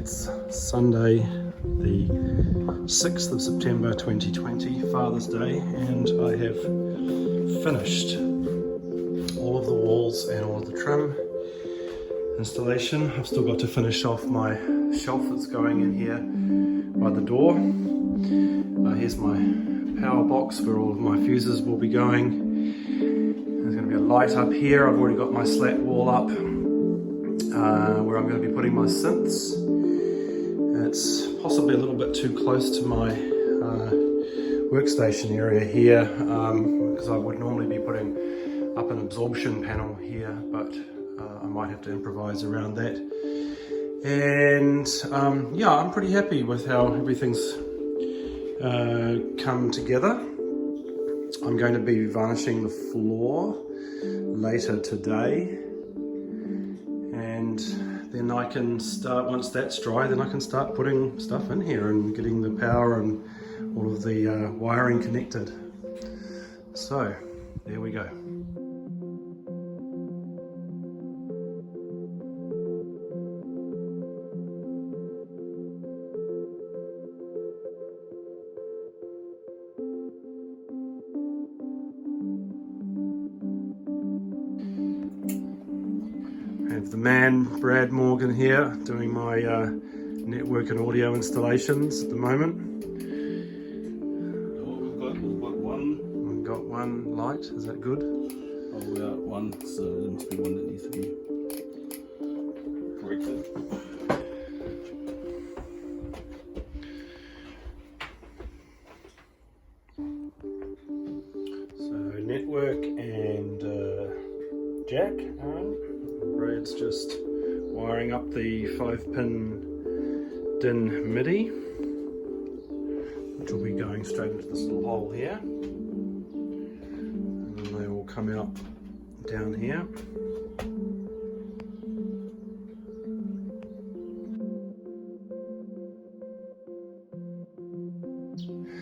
It's Sunday, the 6th of September 2020, Father's Day, and I have finished all of the walls and all of the trim installation. I've still got to finish off my shelf that's going in here by the door. Here's my power box where all of my fuses will be going. There's going to be a light up here. I've already got my slat wall up where I'm going to be putting my synths. It's possibly a little bit too close to my workstation area here because I would normally be putting up an absorption panel here, but I might have to improvise around that. And yeah, I'm pretty happy with how everything's come together. I'm going to be varnishing the floor later today, and then I can start, once that's dry, then I can start putting stuff in here and getting the power and all of the wiring connected. So there we go. I have the man, Brad Morgan, here doing my network and audio installations at the moment. We've got one light, is that good? Oh, we got one, so there must be one that needs to be corrected. So network and jack on. Brad's just wiring up the 5-pin DIN MIDI, which will be going straight into this little hole here, and then they will come out down here.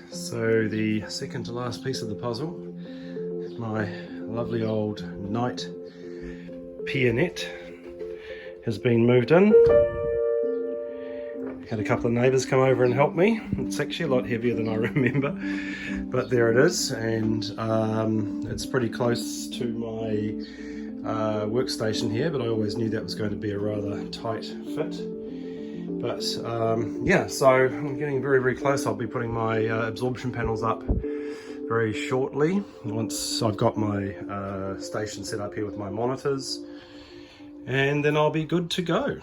So the second to last piece of the puzzle is my lovely old Knight Pianet has been moved in. Had a couple of neighbours come over and help me. It's actually a lot heavier than I remember, but there it is, and it's pretty close to my workstation here, but I always knew that was going to be a rather tight fit. But yeah, so I'm getting very, very close. I'll be putting my absorption panels up very shortly, once I've got my station set up here with my monitors, and then I'll be good to go.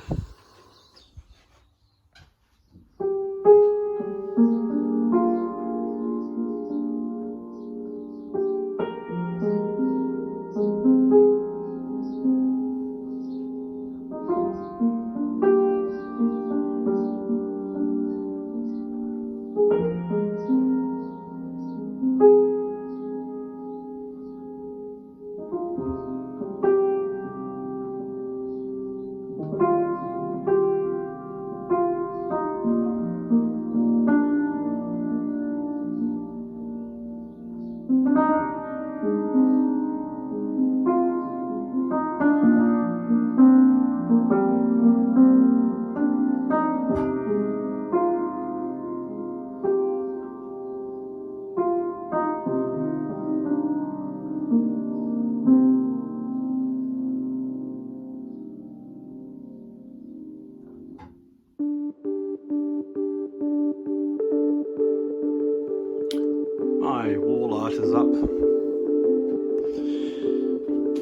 My wall art is up.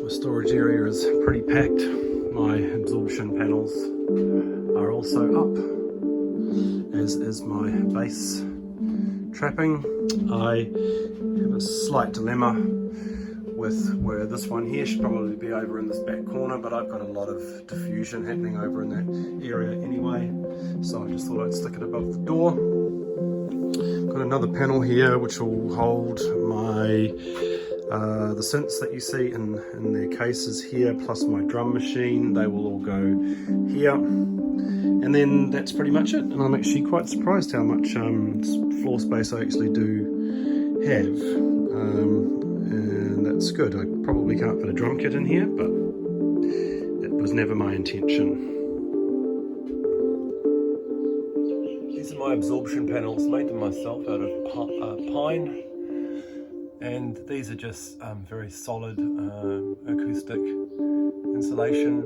My storage area is pretty packed. My absorption panels are also up, as is my base trapping. I have a slight dilemma with where this one here should probably be over in this back corner, but I've got a lot of diffusion happening over in that area anyway, so I just thought I'd stick it above the door. Got another panel here which will hold my the synths that you see in their cases here, plus my drum machine. They will all go here, and then that's pretty much it. And I'm actually quite surprised how much floor space I actually do have, and that's good. I probably can't fit a drum kit in here, but it was never my intention. my absorption panels, made them myself out of pine, and these are just very solid acoustic insulation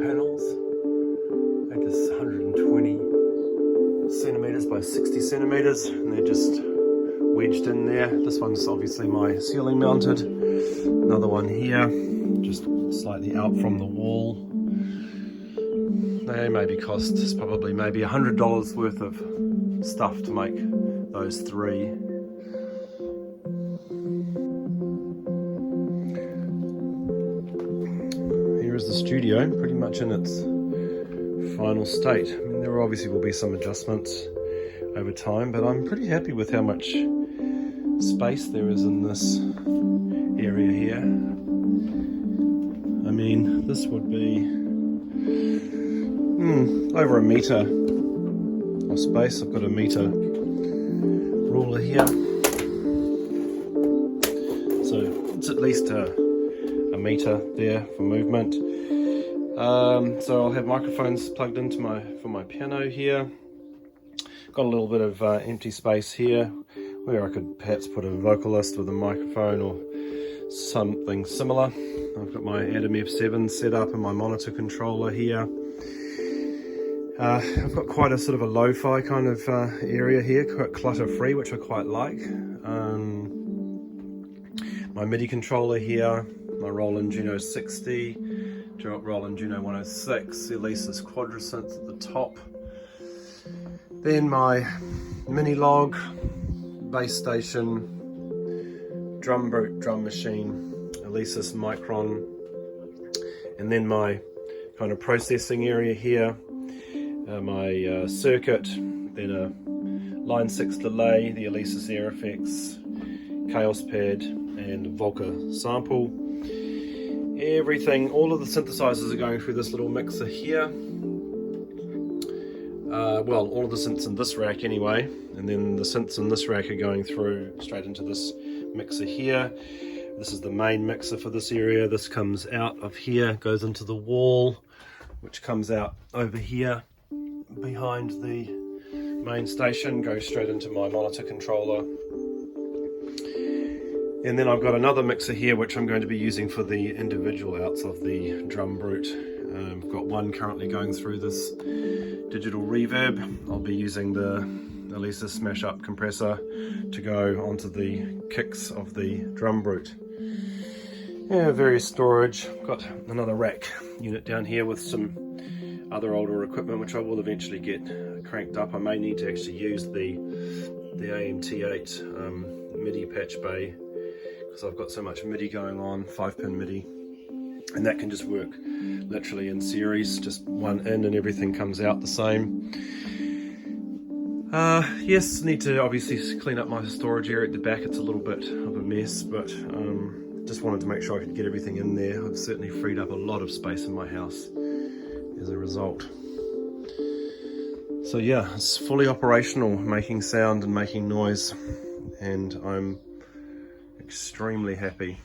panels. They're just 120 centimeters by 60 centimeters, and they're just wedged in there. This one's obviously my ceiling mounted. Another one here, just slightly out from the wall. They maybe cost probably maybe $100 worth of stuff to make those three. Here is the studio, pretty much in its final state. I mean, there obviously will be some adjustments over time, but I'm pretty happy with how much space there is in this area here. I mean, this would be over a meter of space. I've got a meter ruler here, so it's at least a meter there for movement. So I'll have microphones plugged into for my piano here. Got a little bit of empty space here where I could perhaps put a vocalist with a microphone or something similar. I've got my Adam F7 set up and my monitor controller here. I've got quite a sort of a lo-fi kind of area here, quite clutter-free, which I quite like. My MIDI controller here, my Roland Juno 60, Roland Juno 106, the Alesis Quadrasynth at the top. Then my mini log, bass station, drum brute, drum machine, Alesis Micron, and then my kind of processing area here, my circuit, then a line 6 delay, the Alesis Air Effects, Chaos Pad, and Volca sample. Everything, all of the synthesizers are going through this little mixer here. Well, all of the synths in this rack anyway, and then the synths in this rack are going through straight into this mixer here. This is the main mixer for this area. This comes out of here, goes into the wall, which comes out over here behind the main station, goes straight into my monitor controller. And then I've got another mixer here which I'm going to be using for the individual outs of the drum brute. I've got one currently going through this digital reverb. I'll be using the Alesis Smash Up compressor to go onto the kicks of the drum brute. Yeah, various storage. I've got another rack unit down here with some other older equipment which I will eventually get cranked up. I may need to actually use the AMT8 MIDI patch bay, because I've got so much MIDI going on, 5-pin MIDI, and that can just work literally in series, just one in and everything comes out the same. Yes, need to obviously clean up my storage area at the back. It's a little bit of a mess, but just wanted to make sure I could get everything in there. I've certainly freed up a lot of space in my house as a result. So yeah, it's fully operational, making sound and making noise, and I'm extremely happy.